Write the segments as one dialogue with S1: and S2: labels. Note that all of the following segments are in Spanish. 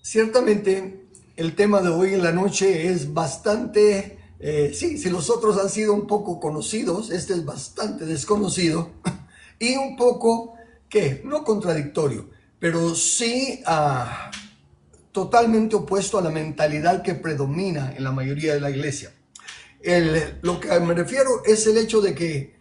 S1: Ciertamente, el tema de hoy en la noche es bastante, sí, si los otros han sido un poco conocidos, este es bastante desconocido y un poco, ¿qué? No contradictorio, pero sí totalmente opuesto a la mentalidad que predomina en la mayoría de la iglesia. Lo que me refiero es el hecho de que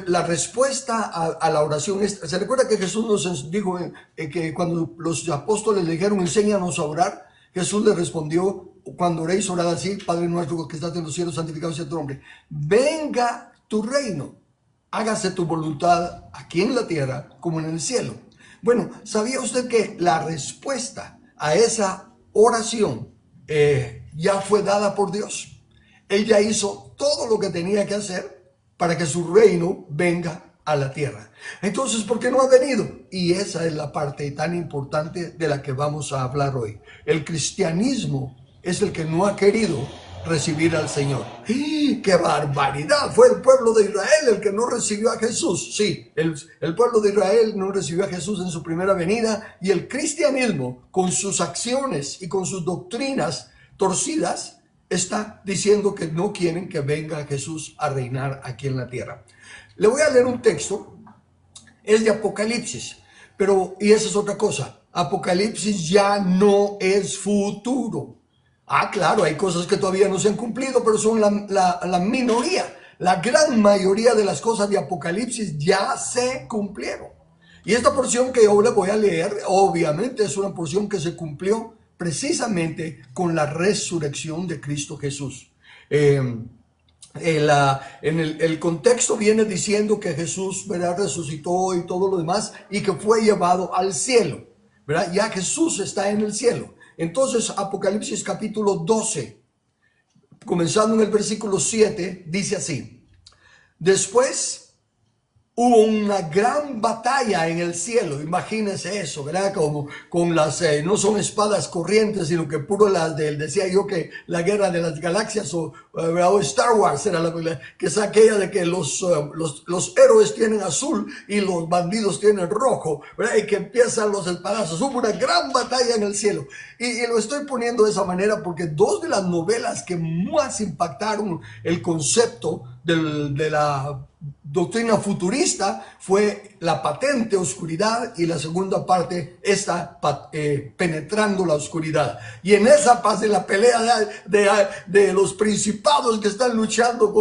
S1: la respuesta a la oración se recuerda que Jesús nos dijo que cuando los apóstoles le dijeron enséñanos a orar, Jesús le respondió: cuando oréis, orad así: Padre nuestro que estás en los cielos, santificado sea tu nombre, venga tu reino, hágase tu voluntad aquí en la tierra como en el cielo. Bueno, ¿sabía usted que la respuesta a esa oración ya fue dada por Dios? Él ya hizo todo lo que tenía que hacer para que su reino venga a la tierra. Entonces, ¿por qué no ha venido? Y esa es la parte tan importante de la que vamos a hablar hoy. El cristianismo es el que no ha querido recibir al Señor. ¡Qué barbaridad! Fue el pueblo de Israel el que no recibió a Jesús. Sí, el pueblo de Israel no recibió a Jesús en su primera venida, y el cristianismo, con sus acciones y con sus doctrinas torcidas, está diciendo que no quieren que venga Jesús a reinar aquí en la tierra. Le voy a leer un texto, es de Apocalipsis, y esa es otra cosa. Apocalipsis ya no es futuro. Claro, hay cosas que todavía no se han cumplido, pero son la minoría. La gran mayoría de las cosas de Apocalipsis ya se cumplieron. Y esta porción que yo le voy a leer, obviamente es una porción que se cumplió precisamente con la resurrección de Cristo Jesús. En el contexto viene diciendo que Jesús, ¿verdad?, resucitó y todo lo demás, y que fue llevado al cielo, ¿verdad? Ya Jesús está en el cielo. Entonces, Apocalipsis capítulo 12, comenzando en el versículo 7, dice así: después hubo una gran batalla en el cielo. Imagínense eso, ¿verdad? Como con las, no son espadas corrientes, sino que puro las decía yo que la guerra de las galaxias o Star Wars era que es aquella de que los héroes tienen azul y los bandidos tienen rojo, ¿verdad? Y que empiezan los espadazos. Hubo una gran batalla en el cielo. Y lo estoy poniendo de esa manera porque dos de las novelas que más impactaron el concepto de la doctrina futurista fue La patente oscuridad, y la segunda parte está penetrando la oscuridad. Y en esa parte, la pelea de los principados que están luchando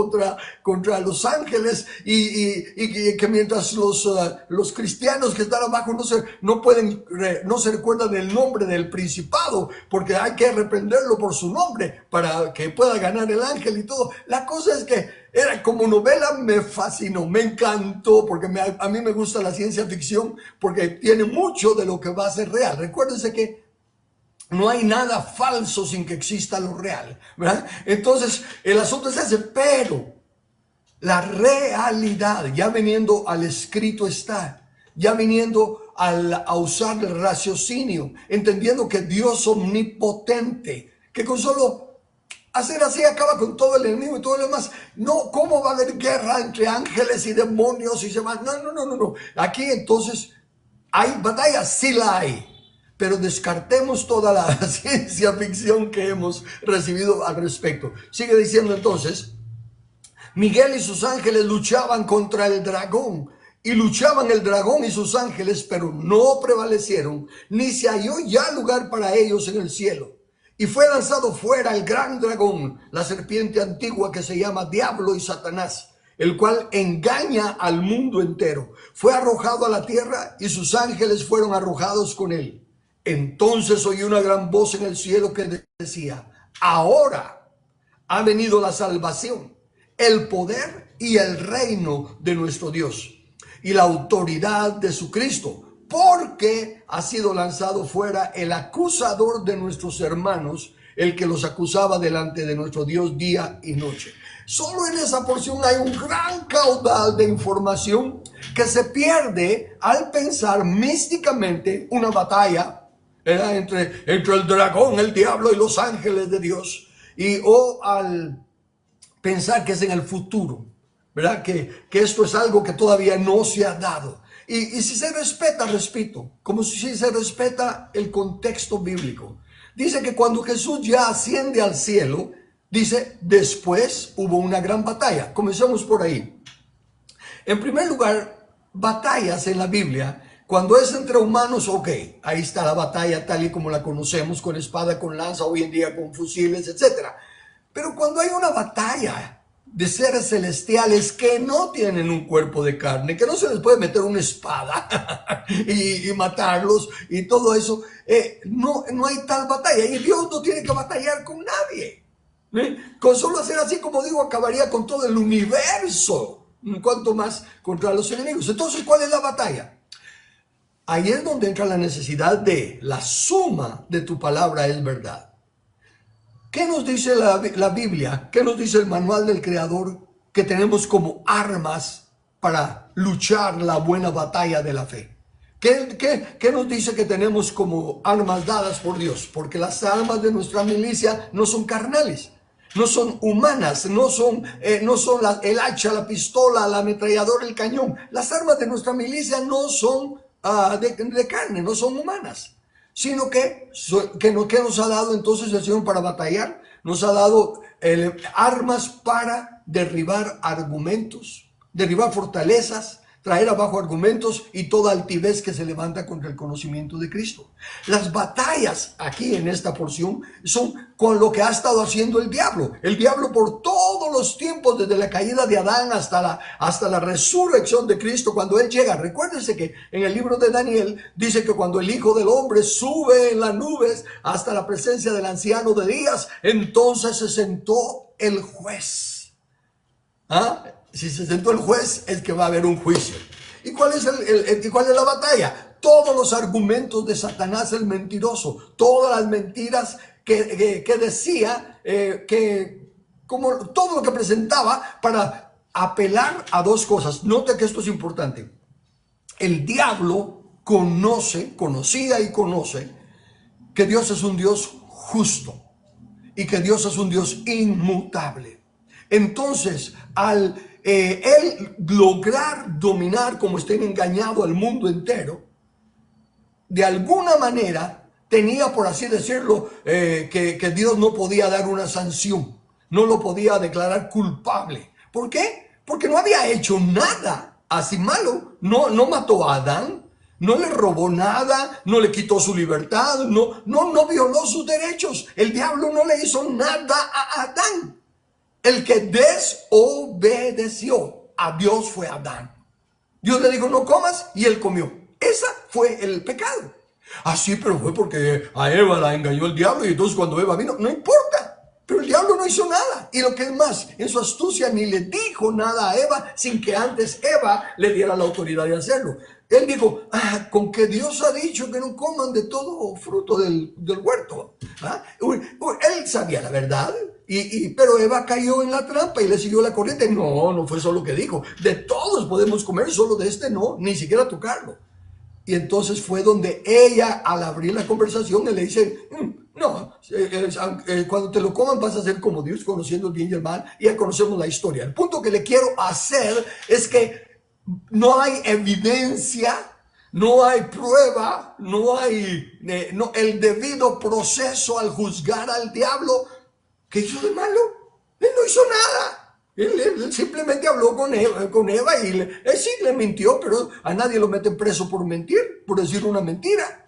S1: contra los ángeles, y que mientras los cristianos que están abajo no se recuerdan del nombre del principado, porque hay que reprenderlo por su nombre para que pueda ganar el ángel y todo. La cosa es que era como novela, me fascinó, me encantó, porque a mí me gusta la ciencia ficción, porque tiene mucho de lo que va a ser real. Recuérdense que no hay nada falso sin que exista lo real, ¿verdad? Entonces, el asunto es ese, pero la realidad, ya viniendo al escrito está, ya viniendo a usar el raciocinio, entendiendo que Dios omnipotente, que con solo hacer así acaba con todo el enemigo y todo lo demás. No, ¿cómo va a haber guerra entre ángeles y demonios y se van? No. Aquí entonces hay batalla, sí la hay. Pero descartemos toda la ciencia ficción que hemos recibido al respecto. Sigue diciendo entonces: Miguel y sus ángeles luchaban contra el dragón. Y luchaban el dragón y sus ángeles, pero no prevalecieron, ni se halló ya lugar para ellos en el cielo. Y fue lanzado fuera el gran dragón, la serpiente antigua que se llama Diablo y Satanás, el cual engaña al mundo entero. Fue arrojado a la tierra y sus ángeles fueron arrojados con él. Entonces oí una gran voz en el cielo que decía: ahora ha venido la salvación, el poder y el reino de nuestro Dios y la autoridad de su Cristo, porque ha sido lanzado fuera el acusador de nuestros hermanos, el que los acusaba delante de nuestro Dios día y noche. Solo en esa porción hay un gran caudal de información que se pierde al pensar místicamente una batalla entre el dragón, el diablo y los ángeles de Dios, o al pensar que es en el futuro, ¿verdad? Que esto es algo que todavía no se ha dado. Y si se respeta, repito, como si se respeta el contexto bíblico, Dice que cuando Jesús ya asciende al cielo, dice, después hubo una gran batalla. Comencemos por ahí. En primer lugar, batallas en la Biblia, cuando es entre humanos, ok, ahí está la batalla tal y como la conocemos, con espada, con lanza, hoy en día con fusiles, etc. Pero cuando hay una batalla de seres celestiales que no tienen un cuerpo de carne, que no se les puede meter una espada y matarlos y todo eso, no hay tal batalla. Y Dios no tiene que batallar con nadie. Con solo hacer así, como digo, acabaría con todo el universo, cuanto más contra los enemigos. Entonces, ¿cuál es la batalla? Ahí es donde entra la necesidad de la suma de tu palabra es verdad. ¿Qué nos dice la Biblia? ¿Qué nos dice el manual del Creador que tenemos como armas para luchar la buena batalla de la fe? ¿Qué nos dice que tenemos como armas dadas por Dios? Porque las armas de nuestra milicia no son carnales, no son humanas, no son el hacha, la pistola, la ametralladora, el cañón. Las armas de nuestra milicia no son de carne, no son humanas, sino que nos ha dado entonces el Señor para batallar. Nos ha dado armas para derribar argumentos, derribar fortalezas, traer abajo argumentos y toda altivez que se levanta contra el conocimiento de Cristo. Las batallas aquí en esta porción son con lo que ha estado haciendo el diablo. El diablo por todos los tiempos, desde la caída de Adán hasta la resurrección de Cristo, cuando Él llega. Recuérdense que en el libro de Daniel dice que cuando el Hijo del Hombre sube en las nubes hasta la presencia del anciano de días, entonces se sentó el juez. Si se sentó el juez, es que va a haber un juicio. ¿Y cuál es la batalla? Todos los argumentos de Satanás, el mentiroso, todas las mentiras que decía, como todo lo que presentaba para apelar a dos cosas. Note que esto es importante. El diablo conocía y conoce que Dios es un Dios justo y que Dios es un Dios inmutable. Entonces, al él lograr dominar, como estén engañado al mundo entero, de alguna manera tenía, por así decirlo, que Dios no podía dar una sanción, no lo podía declarar culpable. ¿Por qué? Porque no había hecho nada así malo. No mató a Adán, no le robó nada, no le quitó su libertad, no violó sus derechos. El diablo no le hizo nada a Adán. El que desobedeció a Dios fue Adán. Dios le dijo, no comas, y él comió. Ese fue el pecado. Sí, pero fue porque a Eva la engañó el diablo, y entonces cuando Eva vino, no importa. Pero el diablo no hizo nada. Y lo que es más, en su astucia ni le dijo nada a Eva sin que antes Eva le diera la autoridad de hacerlo. Él dijo, con que Dios ha dicho que no coman de todo fruto del huerto. Él sabía la verdad, pero Eva cayó en la trampa y le siguió la corriente. No fue eso lo que dijo. De todos podemos comer, solo de este no, ni siquiera tocarlo. Y entonces fue donde ella, al abrir la conversación, le dice, cuando te lo coman vas a ser como Dios, conociendo el bien y el mal. Y ya conocemos la historia. El punto que le quiero hacer es que no hay evidencia, no hay prueba, no hay el debido proceso al juzgar al diablo. ¿Qué hizo de malo? Él no hizo nada. Él simplemente habló con Eva y le mintió, pero a nadie lo meten preso por mentir, por decir una mentira.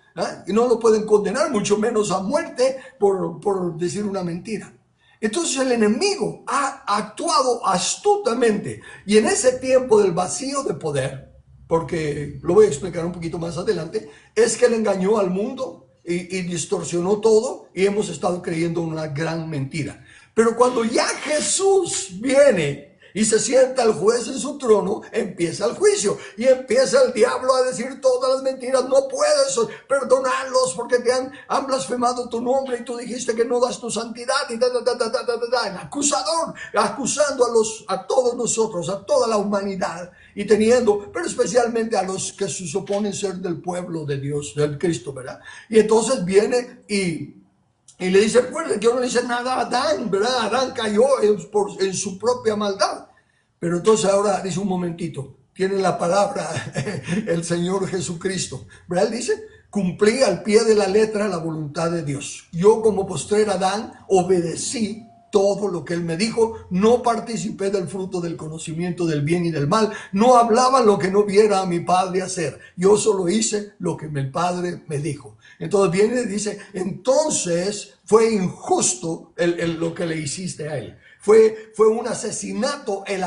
S1: Y no lo pueden condenar, mucho menos a muerte por decir una mentira. Entonces el enemigo ha actuado astutamente, y en ese tiempo del vacío de poder, porque lo voy a explicar un poquito más adelante, es que él engañó al mundo y distorsionó todo, y hemos estado creyendo una gran mentira. Pero cuando ya Jesús viene y se sienta el juez en su trono, empieza el juicio y empieza el diablo a decir todas las mentiras. No puedes perdonarlos porque te han blasfemado tu nombre y tú dijiste que no das tu santidad y el acusador acusando a todos nosotros, a toda la humanidad, y pero especialmente a los que se suponen ser del pueblo de Dios, del Cristo, ¿verdad? Y entonces viene y le dice, recuerden que yo no le hice nada a Adán, ¿verdad? Adán cayó en su propia maldad. Pero entonces ahora dice, un momentito, tiene la palabra el Señor Jesucristo, ¿verdad? Él dice, cumplí al pie de la letra la voluntad de Dios. Yo como postrer Adán obedecí todo lo que él me dijo, no participé del fruto del conocimiento del bien y del mal, no hablaba lo que no viera a mi padre hacer, yo solo hice lo que mi padre me dijo. Entonces viene y dice, entonces fue injusto lo que le hiciste a él. Fue un asesinato el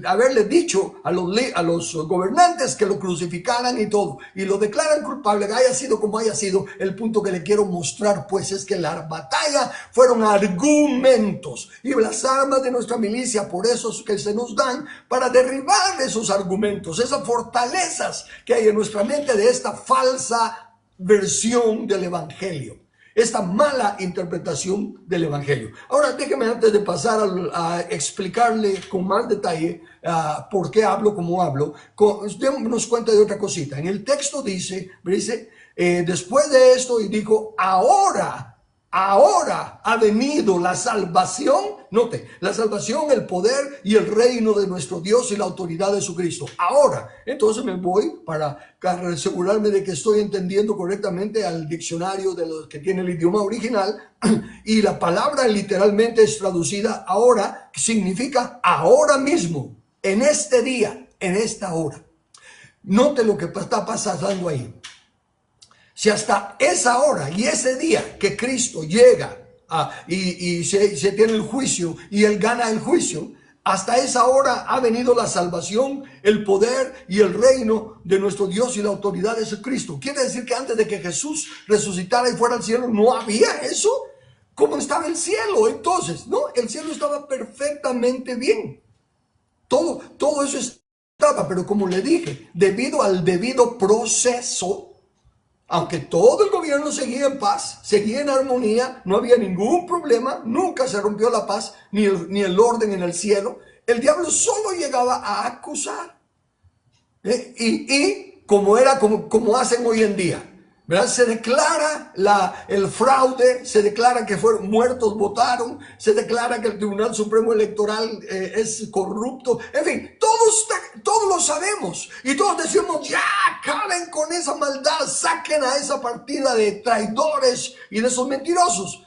S1: haberle dicho a los gobernantes que lo crucificaran y todo, y lo declaran culpable, haya sido como haya sido. El punto que le quiero mostrar pues es que la batalla fueron argumentos, y las armas de nuestra milicia, por eso es que se nos dan para derribar esos argumentos, esas fortalezas que hay en nuestra mente de esta falsa versión del evangelio, esta mala interpretación del evangelio. Ahora déjeme, antes de pasar a explicarle con más detalle por qué hablo como hablo, démonos cuenta de otra cosita. En el texto dice después de esto, y dijo, ahora ha venido la salvación. Note, la salvación, el poder y el reino de nuestro Dios y la autoridad de su Cristo. Ahora, entonces me voy para asegurarme de que estoy entendiendo correctamente al diccionario de los que tiene el idioma original, y la palabra literalmente es traducida ahora, que significa ahora mismo, en este día, en esta hora. Note lo que está pasando ahí. Si hasta esa hora y ese día que Cristo llega y se tiene el juicio y Él gana el juicio, hasta esa hora ha venido la salvación, el poder y el reino de nuestro Dios y la autoridad de ese Cristo. Quiere decir que antes de que Jesús resucitara y fuera al cielo, no había eso. ¿Cómo estaba el cielo entonces? No, el cielo estaba perfectamente bien. Todo eso estaba, pero como le dije, debido al debido proceso, aunque todo el gobierno seguía en paz, seguía en armonía, no había ningún problema, nunca se rompió la paz ni el orden en el cielo, el diablo solo llegaba a acusar. Y como hacen hoy en día, ¿verdad? Se declara el fraude, se declara que fueron muertos, votaron, se declara que el Tribunal Supremo Electoral es corrupto. En fin, todos lo sabemos y todos decimos, ya, acaben con esa maldad, saquen a esa partida de traidores y de esos mentirosos.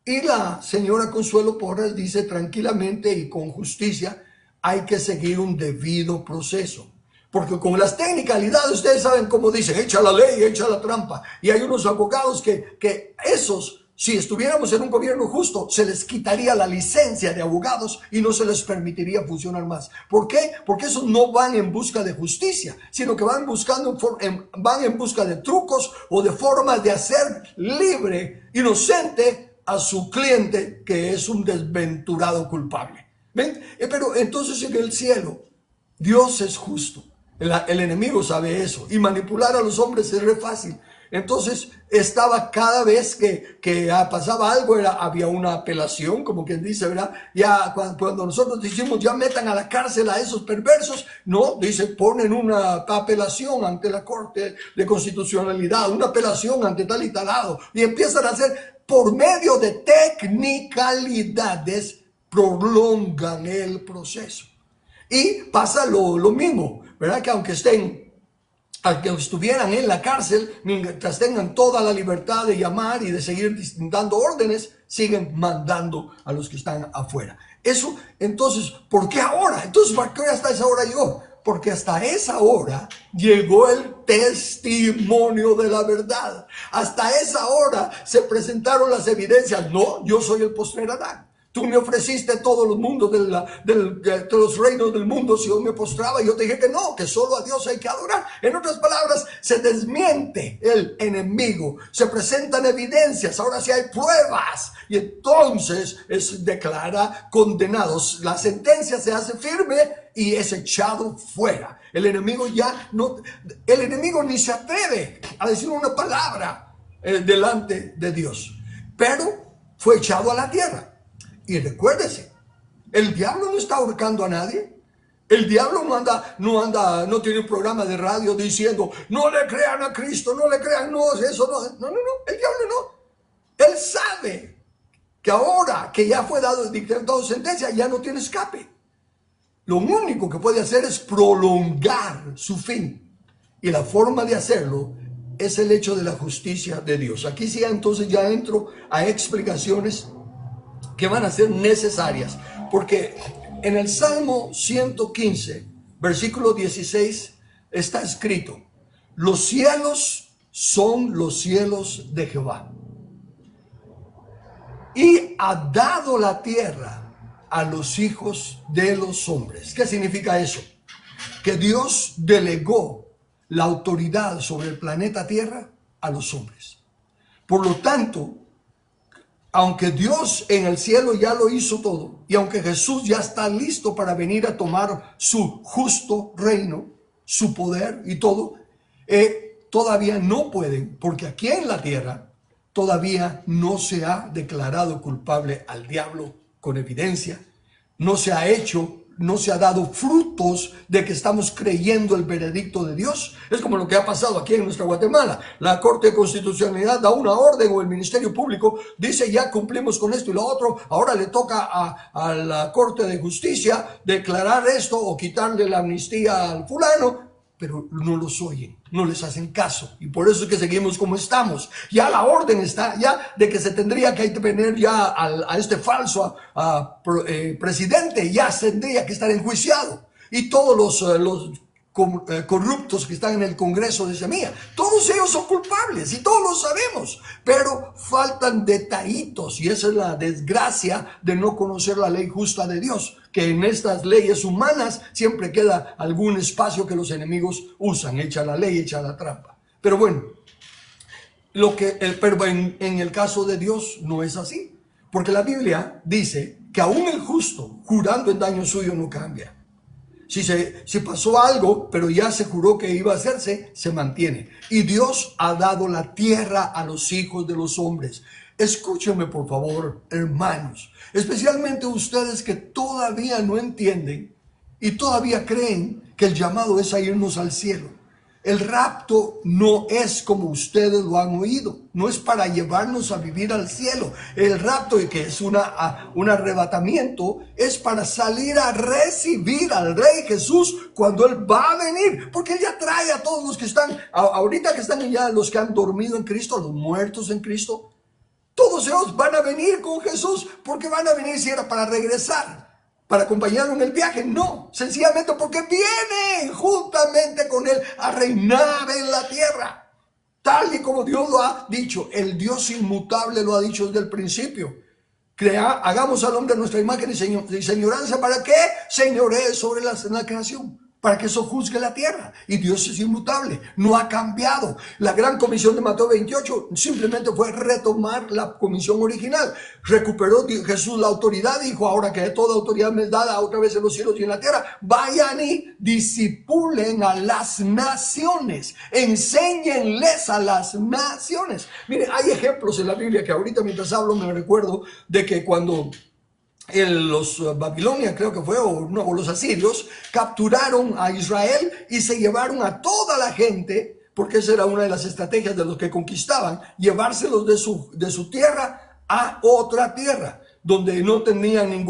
S1: Y la señora Consuelo Porras dice tranquilamente y con justicia, hay que seguir un debido proceso. Porque con las technicalidades, ustedes saben cómo dicen, echa la ley, echa la trampa. Y hay unos abogados que esos, si estuviéramos en un gobierno justo, se les quitaría la licencia de abogados y no se les permitiría funcionar más. ¿Por qué? Porque esos no van en busca de justicia, sino que van en busca de trucos o de formas de hacer libre, inocente a su cliente, que es un desventurado culpable. ¿Ven? Pero entonces en el cielo, Dios es justo. El enemigo sabe eso, y manipular a los hombres es re fácil. Entonces estaba, cada vez que pasaba algo, había una apelación, como quien dice, ¿verdad? Ya cuando nosotros decimos, ya metan a la cárcel a esos perversos, no, dice, ponen una apelación ante la Corte de Constitucionalidad, una apelación ante tal y tal lado, y empiezan a hacer, por medio de technicalidades, prolongan el proceso. Y pasa lo mismo, ¿verdad? Que aunque estuvieran en la cárcel, mientras tengan toda la libertad de llamar y de seguir dando órdenes, siguen mandando a los que están afuera. Eso, entonces, ¿por qué ahora? Entonces, ¿por qué hasta esa hora llegó? Porque hasta esa hora llegó el testimonio de la verdad. Hasta esa hora se presentaron las evidencias. No, yo soy el postrer Adán. Tú me ofreciste todos los mundos de los reinos del mundo si yo me postraba. Y yo te dije que no, que solo a Dios hay que adorar. En otras palabras, se desmiente el enemigo. Se presentan evidencias. Ahora sí hay pruebas. Y entonces es declara condenados. La sentencia se hace firme y es echado fuera. El enemigo ni se atreve a decir una palabra delante de Dios. Pero fue echado a la tierra. Y recuérdese, el diablo no está ahorcando a nadie. El diablo no tiene un programa de radio diciendo, no le crean a Cristo, no le crean, no, eso no. No, el diablo no. Él sabe que ahora que ya fue dictado sentencia, ya no tiene escape. Lo único que puede hacer es prolongar su fin. Y la forma de hacerlo es el hecho de la justicia de Dios. Aquí sí, entonces ya entro a explicaciones que van a ser necesarias, porque en el Salmo 115, versículo 16, está escrito: los cielos son los cielos de Jehová, y ha dado la tierra a los hijos de los hombres. ¿Qué significa eso? Que Dios delegó la autoridad sobre el planeta Tierra a los hombres. Por lo tanto, aunque Dios en el cielo ya lo hizo todo, y aunque Jesús ya está listo para venir a tomar su justo reino, su poder y todo, todavía no pueden, porque aquí en la tierra todavía no se ha declarado culpable al diablo con evidencia, no se ha hecho, no se ha dado frutos de que estamos creyendo el veredicto de Dios. Es como lo que ha pasado aquí en nuestra Guatemala. La Corte de Constitucionalidad da una orden, o el Ministerio Público dice: ya cumplimos con esto y lo otro, ahora le toca a la Corte de Justicia declarar esto o quitarle la amnistía al fulano. Pero no los oyen, no les hacen caso, y por eso es que seguimos como estamos. Ya la orden está ya de que se tendría que tener ya a este falso presidente, ya tendría que estar enjuiciado, y todos los corruptos que están en el Congreso de Semilla, todos ellos son culpables y todos lo sabemos, pero faltan detallitos, y esa es la desgracia de no conocer la ley justa de Dios, que en estas leyes humanas siempre queda algún espacio que los enemigos usan, echa la ley, echa la trampa. Pero bueno, pero en el caso de Dios no es así, porque la Biblia dice que aún el justo, jurando en daño suyo, no cambia. Si pasó algo, pero ya se juró que iba a hacerse, se mantiene. Y Dios ha dado la tierra a los hijos de los hombres. Escúchenme, por favor, hermanos, especialmente ustedes que todavía no entienden y todavía creen que el llamado es a irnos al cielo. El rapto no es como ustedes lo han oído, no es para llevarnos a vivir al cielo. El rapto, que es un arrebatamiento, es para salir a recibir al Rey Jesús cuando Él va a venir, porque Él ya trae a todos los que están, ahorita que están ya los que han dormido en Cristo, los muertos en Cristo. Todos ellos van a venir con Jesús. ¿Por qué van a venir si era para regresar? ¿Para acompañarlo en el viaje? No, sencillamente porque vienen juntamente con Él a reinar en la tierra. Tal y como Dios lo ha dicho. El Dios inmutable lo ha dicho desde el principio. Hagamos al hombre a nuestra imagen y señoranza. ¿Para qué? Señoree sobre la creación. Para que eso juzgue la tierra. Y Dios es inmutable, no ha cambiado. La gran comisión de Mateo 28 simplemente fue retomar la comisión original. Recuperó Jesús la autoridad, dijo: ahora que toda autoridad me es dada otra vez en los cielos y en la tierra, vayan y discipulen a las naciones, enséñenles a las naciones. Mire, hay ejemplos en la Biblia que ahorita mientras hablo me recuerdo de que cuando los Babilonia, creo que fue, o los asirios, capturaron a Israel y se llevaron a toda la gente, porque esa era una de las estrategias de los que conquistaban, llevárselos de su tierra a otra tierra, donde no tenían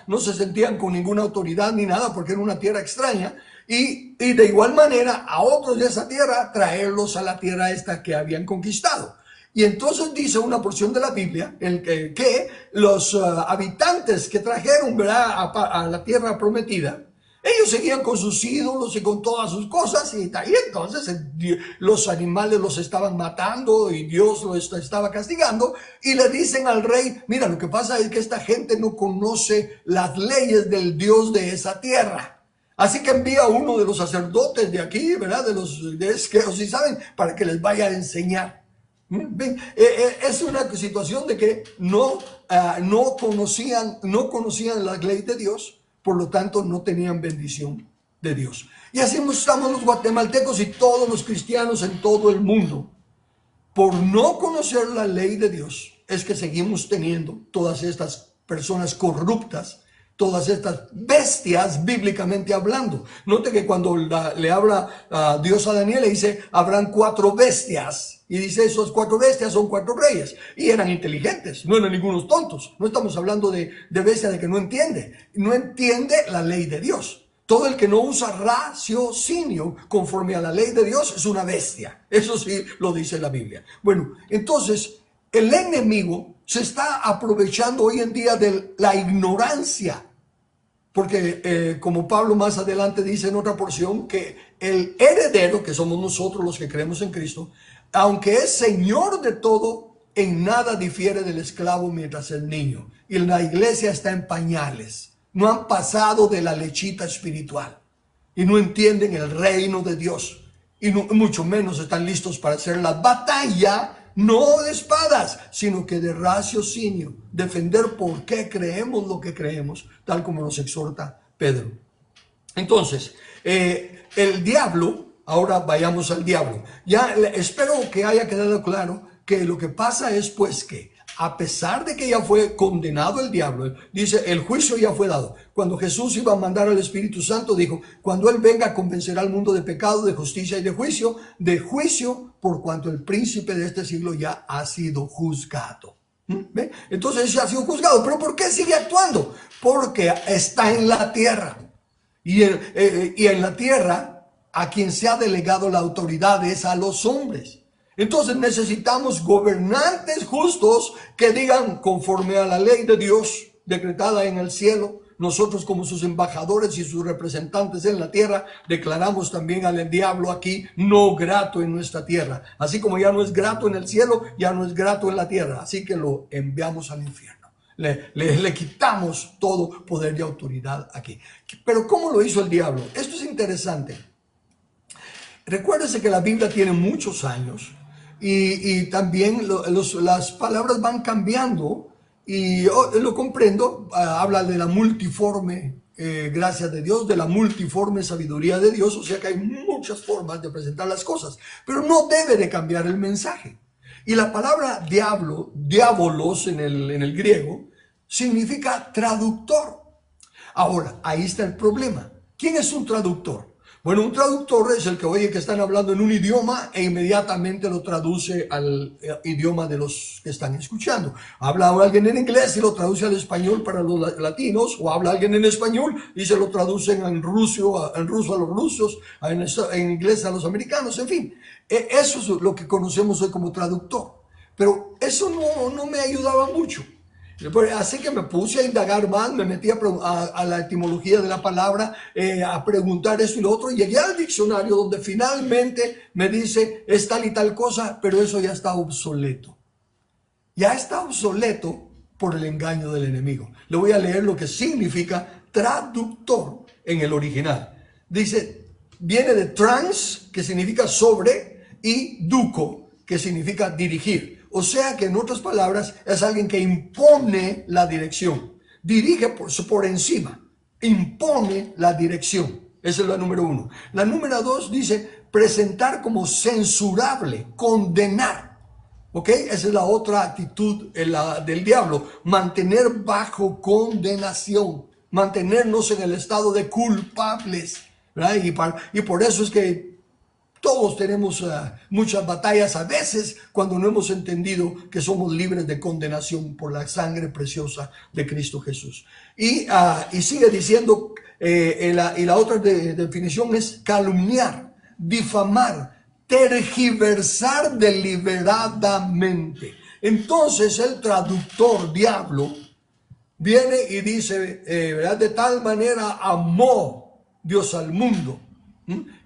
S1: no se sentían con ninguna autoridad ni nada, porque era una tierra extraña, y de igual manera a otros de esa tierra traerlos a la tierra esta que habían conquistado. Y entonces dice una porción de la Biblia que los habitantes que trajeron, ¿verdad?, a la tierra prometida, ellos seguían con sus ídolos y con todas sus cosas, y entonces los animales los estaban matando y Dios los estaba castigando, y le dicen al rey: mira, lo que pasa es que esta gente no conoce las leyes del Dios de esa tierra. Así que envía a uno de los sacerdotes de aquí, ¿verdad?, de Esqueos, si saben, para que les vaya a enseñar. Ven, es una situación de que no conocían la ley de Dios, por lo tanto no tenían bendición de Dios. Y así estamos los guatemaltecos y todos los cristianos en todo el mundo. Por no conocer la ley de Dios es que seguimos teniendo todas estas personas corruptas, todas estas bestias bíblicamente hablando. Note que cuando le habla Dios a Daniel, le dice: habrán 4 bestias. Y dice: esos 4 bestias son 4 reyes. Y eran inteligentes, no eran ningunos tontos. No estamos hablando de bestia de que no entiende la ley de Dios. Todo el que no usa raciocinio conforme a la ley de Dios es una bestia. Eso sí lo dice la Biblia. Bueno, entonces el enemigo se está aprovechando hoy en día de la ignorancia. Porque como Pablo más adelante dice en otra porción, que el heredero, que somos nosotros los que creemos en Cristo, aunque es señor de todo, en nada difiere del esclavo mientras es niño. Y la iglesia está en pañales. No han pasado de la lechita espiritual. Y no entienden el reino de Dios. Y mucho menos están listos para hacer la batalla, no de espadas, sino que de raciocinio. Defender por qué creemos lo que creemos, tal como nos exhorta Pedro. Entonces, el diablo, ahora vayamos al diablo. Ya espero que haya quedado claro que lo que pasa es pues que a pesar de que ya fue condenado el diablo, dice, el juicio ya fue dado. Cuando Jesús iba a mandar al Espíritu Santo, dijo, cuando Él venga convencerá al mundo de pecado, de justicia y de juicio por cuanto el príncipe de este siglo ya ha sido juzgado. ¿Ve? Entonces ya ha sido juzgado, pero ¿por qué sigue actuando? Porque está en la tierra. Y en la tierra, a quien se ha delegado la autoridad es a los hombres. Entonces necesitamos gobernantes justos que digan conforme a la ley de Dios decretada en el cielo. Nosotros como sus embajadores y sus representantes en la tierra declaramos también al diablo aquí no grato en nuestra tierra. Así como ya no es grato en el cielo, ya no es grato en la tierra. Así que lo enviamos al infierno. Le quitamos todo poder y autoridad aquí. Pero ¿cómo lo hizo el diablo? Esto es interesante. Recuérdese que la Biblia tiene muchos años. Y también las palabras van cambiando y lo comprendo, habla de la multiforme gracia de Dios, de la multiforme sabiduría de Dios, o sea que hay muchas formas de presentar las cosas, pero no debe de cambiar el mensaje. Y la palabra diablo, diabolos en el griego, significa traductor. Ahora, ahí está el problema. ¿Quién es un traductor? Bueno, un traductor es el que oye que están hablando en un idioma e inmediatamente lo traduce al idioma de los que están escuchando. Habla alguien en inglés y lo traduce al español para los latinos, o habla alguien en español y se lo traducen en ruso a los rusos, en inglés a los americanos, en fin. Eso es lo que conocemos hoy como traductor. Pero eso no me ayudaba mucho. Así que me puse a indagar más, me metí a la etimología de la palabra, a preguntar esto y lo otro, y llegué al diccionario donde finalmente me dice es tal y tal cosa, pero eso ya está obsoleto. Ya está obsoleto por el engaño del enemigo. Le voy a leer lo que significa traductor en el original. Dice, viene de trans, que significa sobre, y duco, que significa dirigir. O sea que en otras palabras es alguien que impone la dirección, dirige por encima, impone la dirección. Esa es la número 1. La número 2 dice presentar como censurable, condenar. ¿Ok? Esa es la otra actitud del diablo, mantener bajo condenación, mantenernos en el estado de culpables, ¿verdad? Y por eso es que todos tenemos muchas batallas a veces cuando no hemos entendido que somos libres de condenación por la sangre preciosa de Cristo Jesús. Y sigue diciendo, y la otra definición es calumniar, difamar, tergiversar deliberadamente. Entonces el traductor, diablo, viene y dice, ¿verdad? De tal manera amó Dios al mundo,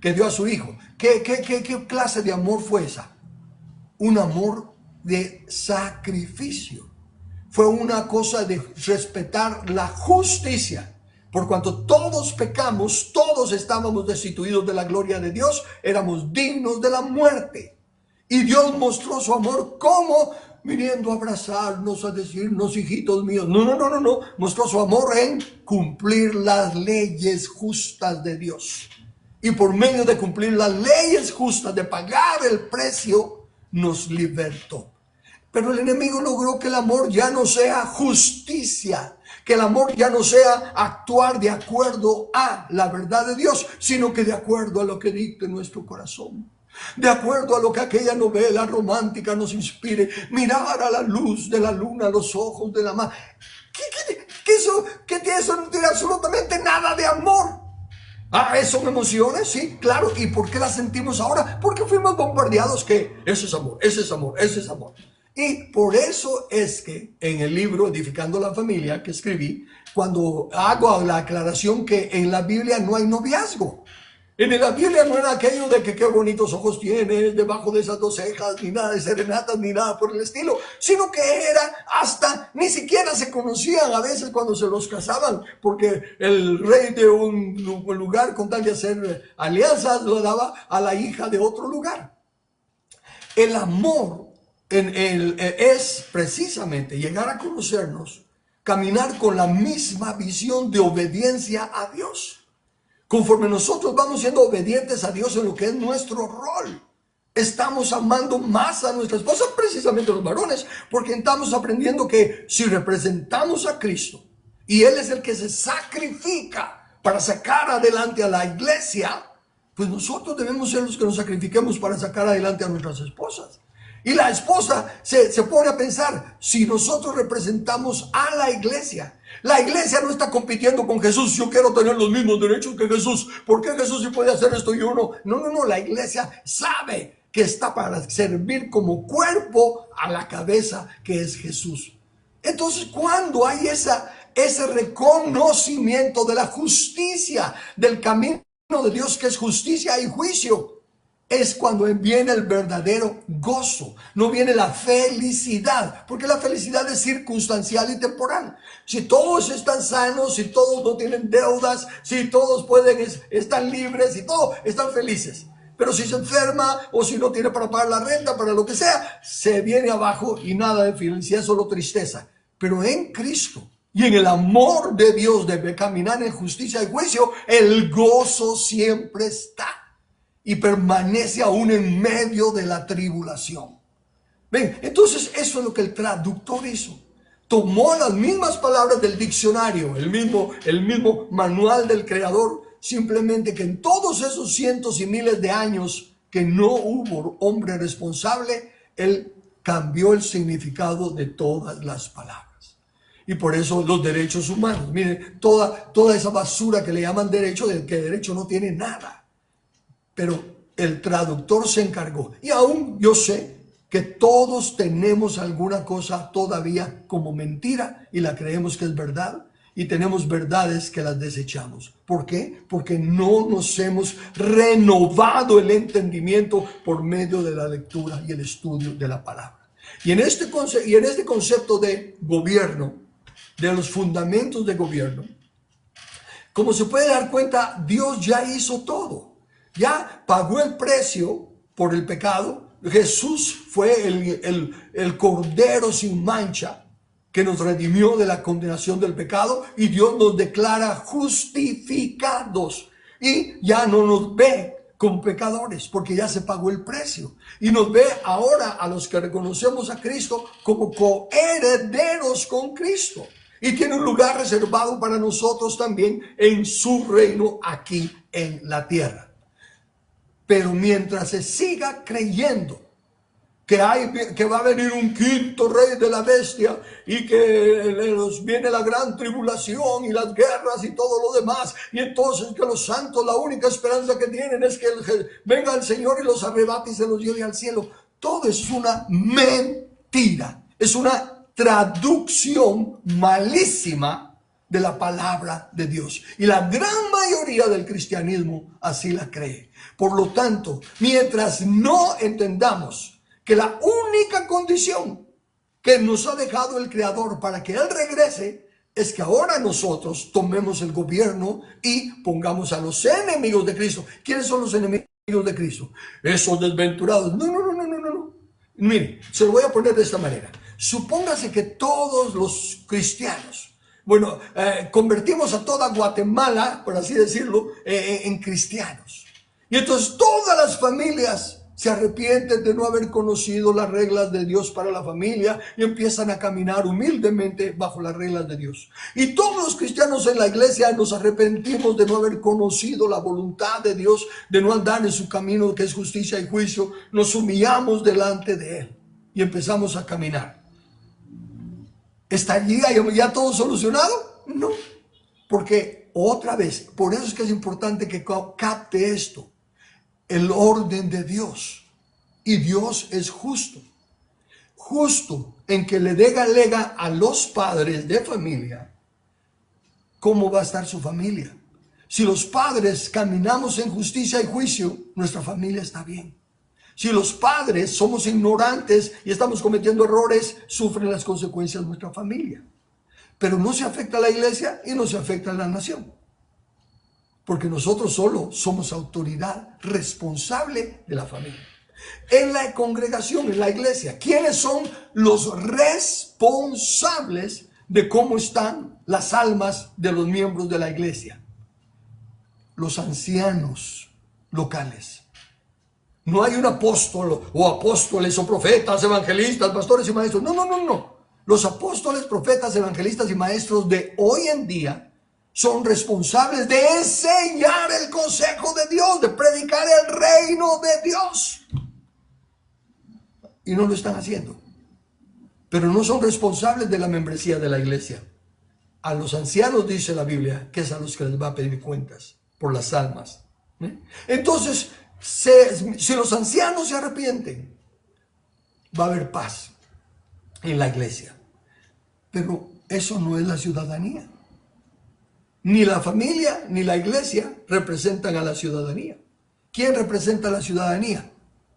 S1: que dio a su hijo. ¿Qué clase de amor fue esa? Un amor de sacrificio. Fue una cosa de respetar la justicia. Por cuanto todos pecamos, todos estábamos destituidos de la gloria de Dios, éramos dignos de la muerte. Y Dios mostró su amor como viniendo a abrazarnos, a decirnos, hijitos míos. No. Mostró su amor en cumplir las leyes justas de Dios. Y por medio de cumplir las leyes justas, de pagar el precio, nos libertó. Pero el enemigo logró que el amor ya no sea justicia, que el amor ya no sea actuar de acuerdo a la verdad de Dios, sino que de acuerdo a lo que dicte nuestro corazón. De acuerdo a lo que aquella novela romántica nos inspire, mirar a la luz de la luna, a los ojos de la mar. ¿Qué eso no tiene absolutamente nada de amor? Ah, eso me emociona, sí, claro. ¿Y por qué la sentimos ahora? Porque fuimos bombardeados que ese es amor, ese es amor, ese es amor. Y por eso es que en el libro Edificando la Familia que escribí, cuando hago la aclaración que en la Biblia no hay noviazgo. En la Biblia no era aquello de que qué bonitos ojos tienes debajo de esas dos cejas, ni nada de serenatas, ni nada por el estilo, sino que era hasta, ni siquiera se conocían a veces cuando se los casaban, porque el rey de un lugar, con tal de hacer alianzas, lo daba a la hija de otro lugar. El amor es precisamente llegar a conocernos, caminar con la misma visión de obediencia a Dios. Conforme nosotros vamos siendo obedientes a Dios en lo que es nuestro rol, estamos amando más a nuestra esposa, precisamente los varones, porque estamos aprendiendo que si representamos a Cristo y Él es el que se sacrifica para sacar adelante a la iglesia, pues nosotros debemos ser los que nos sacrifiquemos para sacar adelante a nuestras esposas. Y la esposa se pone a pensar, si nosotros representamos a la iglesia no está compitiendo con Jesús. Yo quiero tener los mismos derechos que Jesús. ¿Por qué Jesús sí puede hacer esto y yo no? No, la iglesia sabe que está para servir como cuerpo a la cabeza que es Jesús. Entonces, cuando hay ese reconocimiento de la justicia, del camino de Dios que es justicia y juicio, es cuando viene el verdadero gozo, no viene la felicidad, porque la felicidad es circunstancial y temporal. Si todos están sanos, si todos no tienen deudas, si todos están libres, si todos están felices. Pero si se enferma o si no tiene para pagar la renta, para lo que sea, se viene abajo y nada de felicidad, solo tristeza. Pero en Cristo y en el amor de Dios de caminar en justicia y juicio, el gozo siempre está. Y permanece aún en medio de la tribulación. Ven, entonces eso es lo que el traductor hizo. Tomó las mismas palabras del diccionario, el mismo manual del creador, simplemente que en todos esos cientos y miles de años que no hubo hombre responsable, él cambió el significado de todas las palabras. Y por eso los derechos humanos, miren, toda esa basura que le llaman derecho, del que derecho no tiene nada. Pero el traductor se encargó. Y aún yo sé que todos tenemos alguna cosa todavía como mentira y la creemos que es verdad. Y tenemos verdades que las desechamos. ¿Por qué? Porque no nos hemos renovado el entendimiento por medio de la lectura y el estudio de la palabra. Y en este concepto de gobierno, de los fundamentos de gobierno, como se puede dar cuenta, Dios ya hizo todo. Ya pagó el precio por el pecado. Jesús fue el cordero sin mancha que nos redimió de la condenación del pecado, y Dios nos declara justificados y ya no nos ve como pecadores porque ya se pagó el precio, y nos ve ahora a los que reconocemos a Cristo como coherederos con Cristo, y tiene un lugar reservado para nosotros también en su reino aquí en la tierra. Pero mientras se siga creyendo que va a venir un quinto rey de la bestia y que viene la gran tribulación y las guerras y todo lo demás, y entonces que los santos la única esperanza que tienen es que venga el Señor y los arrebate y se los lleve al cielo, todo es una mentira, es una traducción malísima de la palabra de Dios, y la gran mayoría del cristianismo así la cree. Por lo tanto, mientras no entendamos que la única condición que nos ha dejado el Creador para que Él regrese es que ahora nosotros tomemos el gobierno y pongamos a los enemigos de Cristo. ¿Quiénes son los enemigos de Cristo? Esos desventurados. No. Mire, se lo voy a poner de esta manera. Supóngase que todos los cristianos, convertimos a toda Guatemala, por así decirlo, en cristianos. Y entonces todas las familias se arrepienten de no haber conocido las reglas de Dios para la familia y empiezan a caminar humildemente bajo las reglas de Dios. Y todos los cristianos en la iglesia nos arrepentimos de no haber conocido la voluntad de Dios, de no andar en su camino que es justicia y juicio. Nos humillamos delante de Él y empezamos a caminar. ¿Estaría ya todo solucionado? No, porque otra vez, por eso es que es importante que capte esto, el orden de Dios. Y Dios es justo. Justo en que le delega a los padres de familia cómo va a estar su familia. Si los padres caminamos en justicia y juicio, nuestra familia está bien. Si los padres somos ignorantes y estamos cometiendo errores, sufren las consecuencias de nuestra familia. Pero no se afecta a la iglesia y no se afecta a la nación. Porque nosotros solo somos autoridad responsable de la familia. En la congregación, en la iglesia, ¿quiénes son los responsables de cómo están las almas de los miembros de la iglesia? Los ancianos locales. No hay un apóstol o apóstoles o profetas, evangelistas, pastores y maestros. No. Los apóstoles, profetas, evangelistas y maestros de hoy en día son responsables de enseñar el consejo de Dios, de predicar el reino de Dios. Y no lo están haciendo. Pero no son responsables de la membresía de la iglesia. A los ancianos dice la Biblia que es a los que les va a pedir cuentas por las almas. Entonces, si los ancianos se arrepienten, va a haber paz en la iglesia. Pero eso no es la ciudadanía. Ni la familia ni la iglesia representan a la ciudadanía. ¿Quién representa a la ciudadanía?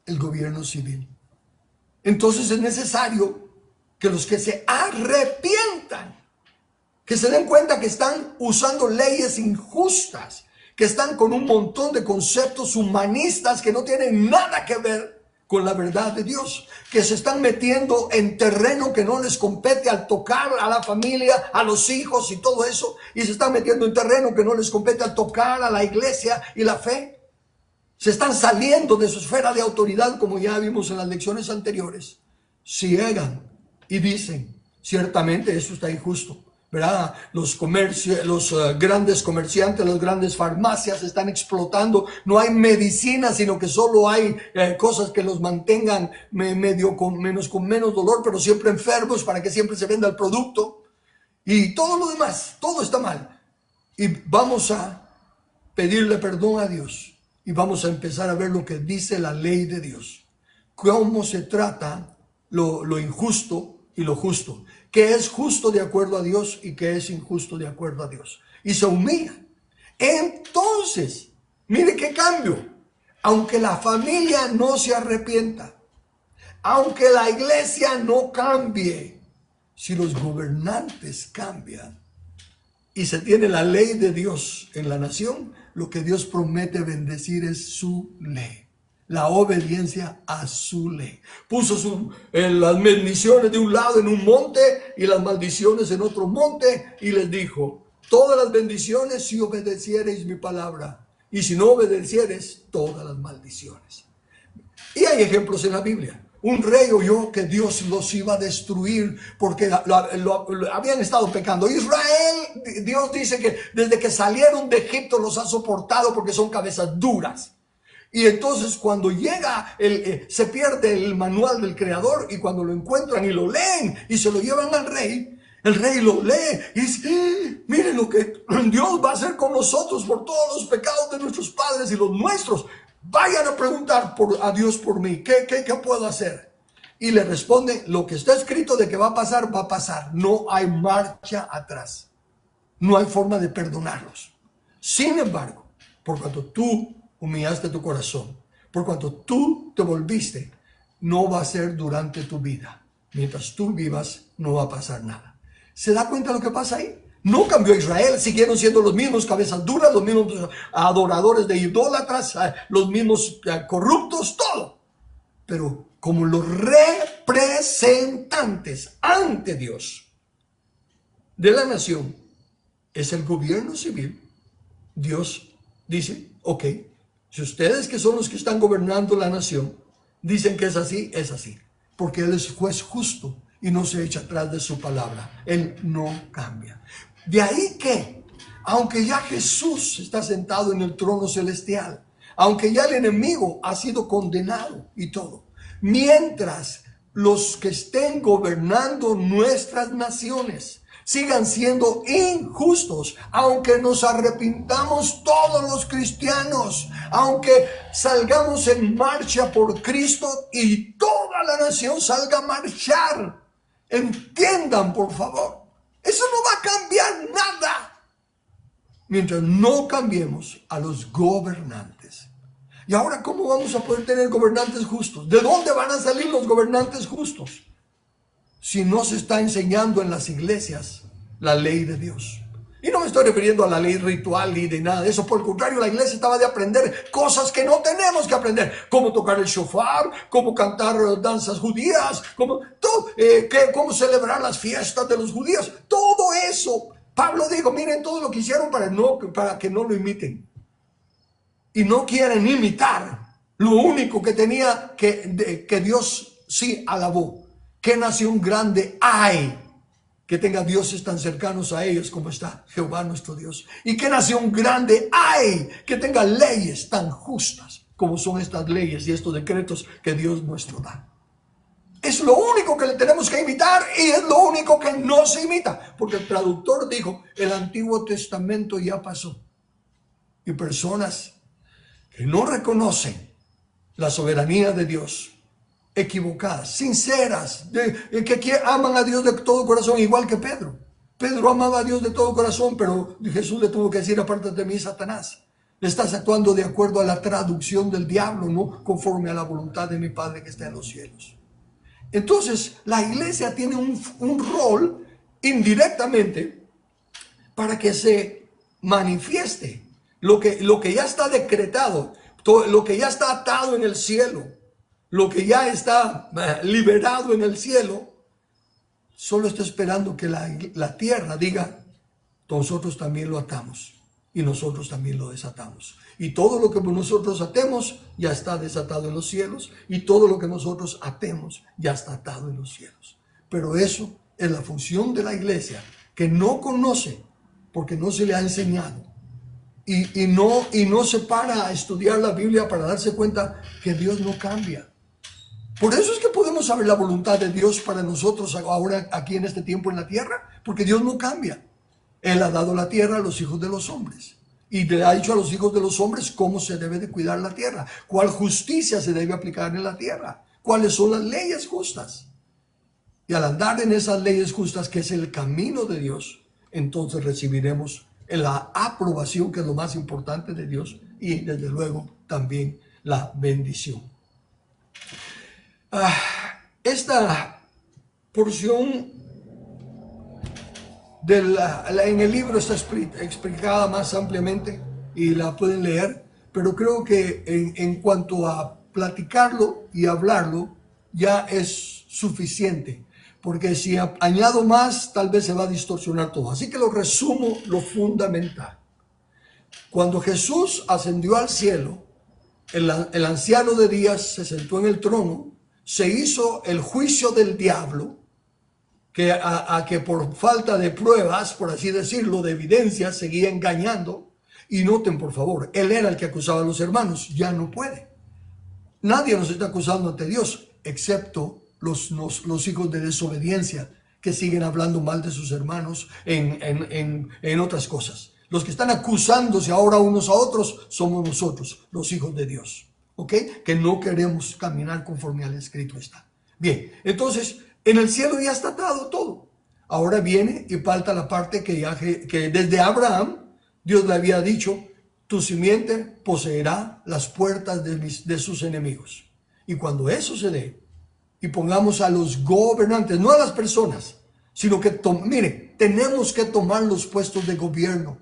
S1: El gobierno civil. Entonces es necesario que los que se arrepientan, que se den cuenta que están usando leyes injustas, que están con un montón de conceptos humanistas que no tienen nada que ver con la verdad de Dios, que se están metiendo en terreno que no les compete al tocar a la familia, a los hijos y todo eso, y se están metiendo en terreno que no les compete al tocar a la iglesia y la fe. Se están saliendo de su esfera de autoridad, como ya vimos en las lecciones anteriores. Ciegan y dicen, ciertamente eso está injusto, ¿verdad? Los grandes comerciantes, las grandes farmacias están explotando. No hay medicina, sino que solo hay cosas que los mantengan con menos dolor, pero siempre enfermos para que siempre se venda el producto. Y todo lo demás, todo está mal. Y vamos a pedirle perdón a Dios. Y vamos a empezar a ver lo que dice la ley de Dios. Cómo se trata lo injusto y lo justo. Qué es justo de acuerdo a Dios y qué es injusto de acuerdo a Dios. Y se humilla. Entonces, mire qué cambio. Aunque la familia no se arrepienta, aunque la iglesia no cambie, si los gobernantes cambian y se tiene la ley de Dios en la nación, lo que Dios promete bendecir es su ley. La obediencia a su ley. Puso las bendiciones de un lado en un monte y las maldiciones en otro monte y les dijo, todas las bendiciones si obedeciereis mi palabra y si no obedeciereis todas las maldiciones. Y hay ejemplos en la Biblia. Un rey oyó que Dios los iba a destruir porque habían estado pecando. Israel, Dios dice que desde que salieron de Egipto los ha soportado porque son cabezas duras. Y entonces cuando llega, se pierde el manual del Creador y cuando lo encuentran y lo leen y se lo llevan al rey, el rey lo lee y dice, miren lo que Dios va a hacer con nosotros por todos los pecados de nuestros padres y los nuestros. Vayan a preguntar a Dios por mí, ¿qué puedo hacer? Y le responde, lo que está escrito de que va a pasar, va a pasar. No hay marcha atrás. No hay forma de perdonarlos. Sin embargo, por cuanto tú humillaste tu corazón, por cuanto tú te volviste, no va a ser durante tu vida. Mientras tú vivas, no va a pasar nada. ¿Se da cuenta lo que pasa ahí? No cambió Israel, siguieron siendo los mismos cabezas duras, los mismos adoradores de idólatras, los mismos corruptos, todo. Pero como los representantes ante Dios de la nación, es el gobierno civil, Dios dice, ok, si ustedes que son los que están gobernando la nación, dicen que es así, porque Él es juez justo y no se echa atrás de su palabra. Él no cambia. De ahí que, aunque ya Jesús está sentado en el trono celestial, aunque ya el enemigo ha sido condenado y todo, mientras los que estén gobernando nuestras naciones sigan siendo injustos, aunque nos arrepintamos todos los cristianos, aunque salgamos en marcha por Cristo y toda la nación salga a marchar. Entiendan, por favor, eso no va a cambiar nada mientras no cambiemos a los gobernantes. Y ahora, ¿cómo vamos a poder tener gobernantes justos? ¿De dónde van a salir los gobernantes justos? Si no se está enseñando en las iglesias la ley de Dios. Y no me estoy refiriendo a la ley ritual ni de nada de eso. Por el contrario, la iglesia estaba de aprender cosas que no tenemos que aprender. Cómo tocar el shofar, cómo cantar danzas judías, cómo celebrar las fiestas de los judíos. Todo eso. Pablo dijo, miren todo lo que hicieron para que no lo imiten. Y no quieren imitar lo único que tenía que Dios sí alabó. ¿Qué nación grande hay que tenga dioses tan cercanos a ellos como está Jehová nuestro Dios? ¿Y qué nación grande hay que tenga leyes tan justas como son estas leyes y estos decretos que Dios nuestro da? Es lo único que le tenemos que imitar y es lo único que no se imita. Porque el traductor dijo, el Antiguo Testamento ya pasó. Y personas que no reconocen la soberanía de Dios, equivocadas, sinceras, que aman a Dios de todo corazón, igual que Pedro. Pedro amaba a Dios de todo corazón, pero Jesús le tuvo que decir, apártate de mí, Satanás. Estás actuando de acuerdo a la traducción del diablo, no conforme a la voluntad de mi Padre que está en los cielos. Entonces, la iglesia tiene un rol indirectamente para que se manifieste lo que ya está decretado, lo que ya está atado en el cielo. Lo que ya está liberado en el cielo, solo está esperando que la tierra diga, nosotros también lo atamos y nosotros también lo desatamos. Y todo lo que nosotros atemos ya está desatado en los cielos y todo lo que nosotros atemos ya está atado en los cielos. Pero eso es la función de la iglesia, que no conoce porque no se le ha enseñado. Y no se para a estudiar la Biblia para darse cuenta que Dios no cambia. Por eso es que podemos saber la voluntad de Dios para nosotros ahora aquí en este tiempo en la tierra, porque Dios no cambia. Él ha dado la tierra a los hijos de los hombres y le ha dicho a los hijos de los hombres cómo se debe de cuidar la tierra, cuál justicia se debe aplicar en la tierra, cuáles son las leyes justas. Y al andar en esas leyes justas, que es el camino de Dios, entonces recibiremos la aprobación, que es lo más importante de Dios, y desde luego también la bendición. Esta porción en el libro está explicada más ampliamente y la pueden leer, pero creo que en cuanto a platicarlo y hablarlo ya es suficiente, porque si añado más tal vez se va a distorsionar todo. Así que lo resumo, lo fundamental. Cuando Jesús ascendió al cielo, el anciano de días se sentó en el trono, se hizo el juicio del diablo, que por falta de pruebas, por así decirlo, de evidencia, seguía engañando. Y noten, por favor, él era el que acusaba a los hermanos, ya no puede. Nadie nos está acusando ante Dios, excepto los hijos de desobediencia, que siguen hablando mal de sus hermanos en otras cosas. Los que están acusándose ahora unos a otros somos nosotros, los hijos de Dios. ¿Ok? Que no queremos caminar conforme al escrito está. Bien, entonces, en el cielo ya está atado todo. Ahora viene y falta la parte que desde Abraham, Dios le había dicho, tu simiente poseerá las puertas de sus enemigos. Y cuando eso se dé, y pongamos a los gobernantes, no a las personas, sino que, mire, tenemos que tomar los puestos de gobierno.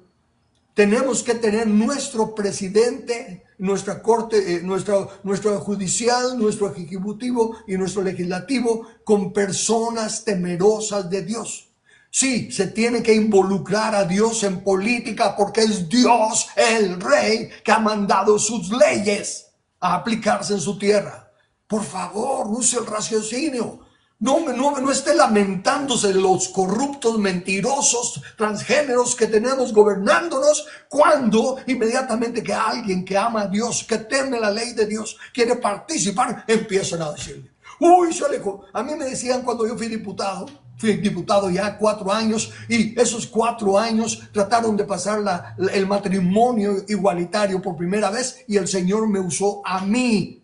S1: Tenemos que tener nuestro presidente, nuestra corte, nuestro judicial, nuestro ejecutivo y nuestro legislativo con personas temerosas de Dios. Sí, se tiene que involucrar a Dios en política porque es Dios, el Rey, que ha mandado sus leyes a aplicarse en su tierra. Por favor, use el raciocinio. No esté lamentándose de los corruptos, mentirosos, transgéneros que tenemos gobernándonos, cuando inmediatamente que alguien que ama a Dios, que teme la ley de Dios, quiere participar, empiezan a decirle, Uy, se alejó. A mí me decían cuando yo fui diputado ya 4 años, y esos 4 años trataron de pasar el matrimonio igualitario por primera vez, y el Señor me usó a mí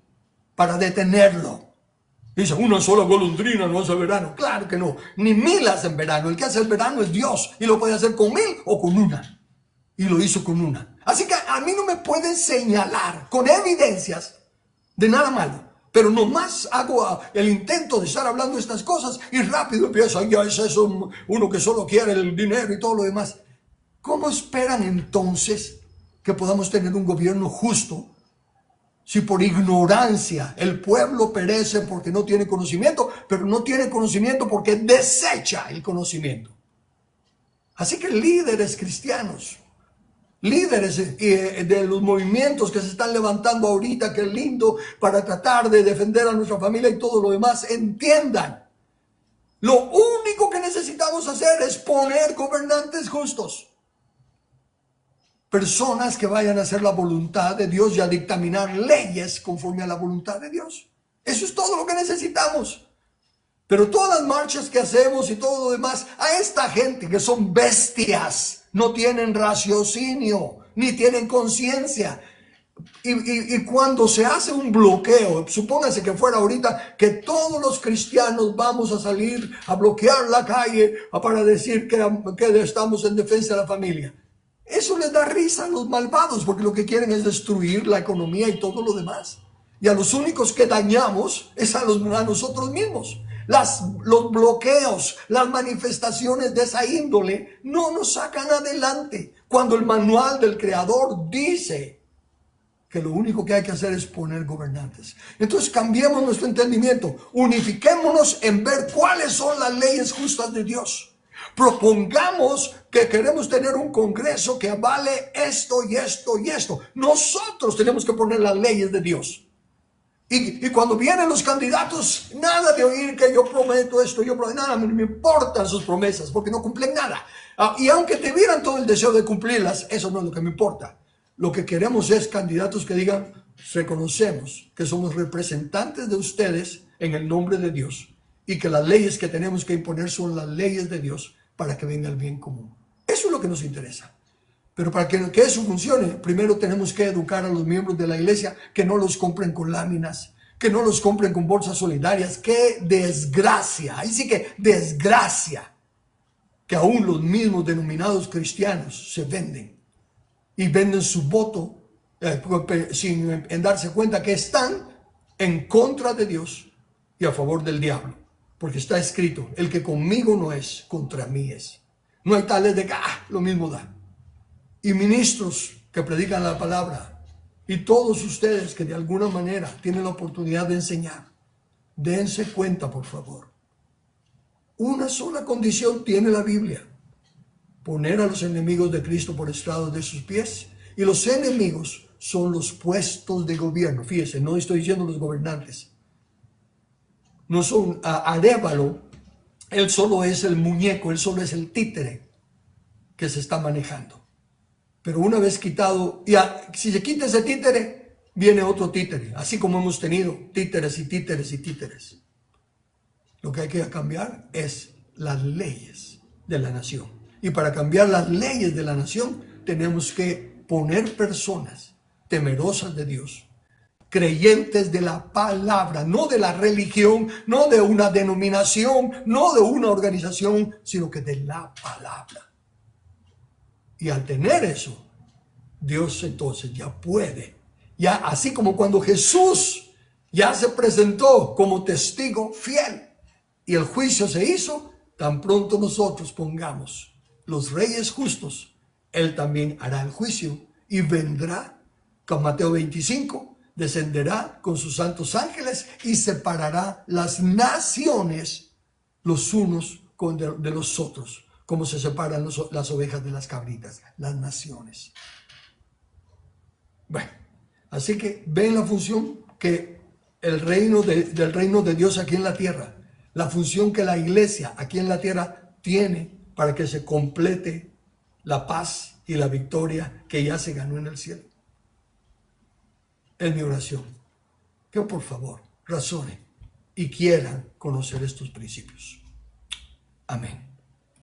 S1: para detenerlo. Dice, una sola golondrina no hace verano. Claro que no, ni 1000 hacen verano. El que hace el verano es Dios, y lo puede hacer con 1000 o con una. Y lo hizo con una. Así que a mí no me pueden señalar con evidencias de nada malo. Pero nomás hago el intento de estar hablando estas cosas y rápido empiezan, ya es eso, uno que solo quiere el dinero y todo lo demás. ¿Cómo esperan entonces que podamos tener un gobierno justo si por ignorancia el pueblo perece porque no tiene conocimiento, pero no tiene conocimiento porque desecha el conocimiento? Así que líderes cristianos, líderes de los movimientos que se están levantando ahorita, que es lindo, para tratar de defender a nuestra familia y todo lo demás, entiendan, lo único que necesitamos hacer es poner gobernantes justos. Personas que vayan a hacer la voluntad de Dios y a dictaminar leyes conforme a la voluntad de Dios. Eso es todo lo que necesitamos. Pero todas las marchas que hacemos y todo lo demás, a esta gente que son bestias, no tienen raciocinio, ni tienen conciencia. Y cuando se hace un bloqueo, supóngase que fuera ahorita que todos los cristianos vamos a salir a bloquear la calle para decir que estamos en defensa de la familia. Eso les da risa a los malvados, porque lo que quieren es destruir la economía y todo lo demás. Y a los únicos que dañamos es a nosotros mismos. Los bloqueos, las manifestaciones de esa índole no nos sacan adelante. Cuando el manual del Creador dice que lo único que hay que hacer es poner gobernantes. Entonces cambiemos nuestro entendimiento. Unifiquémonos en ver cuáles son las leyes justas de Dios. Propongamos que queremos tener un congreso que avale esto y esto y esto. Nosotros tenemos que poner las leyes de Dios. Y cuando vienen los candidatos, nada de oír que yo prometo esto, nada, me importan sus promesas porque no cumplen nada. Y aunque tuvieran todo el deseo de cumplirlas, eso no es lo que me importa. Lo que queremos es candidatos que digan, reconocemos que somos representantes de ustedes en el nombre de Dios y que las leyes que tenemos que imponer son las leyes de Dios para que venga el bien común. Eso es lo que nos interesa. Pero para que eso funcione, primero tenemos que educar a los miembros de la iglesia que no los compren con láminas, que no los compren con bolsas solidarias. ¡Qué desgracia! Ahí sí que desgracia que aún los mismos denominados cristianos se venden y venden su voto sin darse cuenta que están en contra de Dios y a favor del diablo. Porque está escrito, el que conmigo no es, contra mí es. No hay tales de que lo mismo da. Y ministros que predican la palabra, y todos ustedes que de alguna manera tienen la oportunidad de enseñar, dense cuenta, por favor. Una sola condición tiene la Biblia: poner a los enemigos de Cristo por estrado de sus pies. Y los enemigos son los puestos de gobierno. Fíjese, no estoy diciendo los gobernantes. No son Arévalo, él solo es el muñeco, él solo es el títere que se está manejando. Pero una vez quitado, si se quita ese títere, viene otro títere. Así como hemos tenido títeres y títeres y títeres. Lo que hay que cambiar es las leyes de la nación. Y para cambiar las leyes de la nación, tenemos que poner personas temerosas de Dios, creyentes de la palabra, no de la religión, no de una denominación, no de una organización, sino que de la palabra. Y al tener eso, Dios entonces ya puede, ya así como cuando Jesús ya se presentó como testigo fiel y el juicio se hizo, tan pronto nosotros pongamos los reyes justos, Él también hará el juicio y vendrá, con Mateo 25, descenderá con sus santos ángeles y separará las naciones los unos de los otros, como se separan las ovejas de las cabritas, las naciones. Bueno, así que ven la función que del reino de Dios aquí en la tierra, la función que la iglesia aquí en la tierra tiene para que se complete la paz y la victoria que ya se ganó en el cielo. Es mi oración, que por favor razone y quieran conocer estos principios. Amén.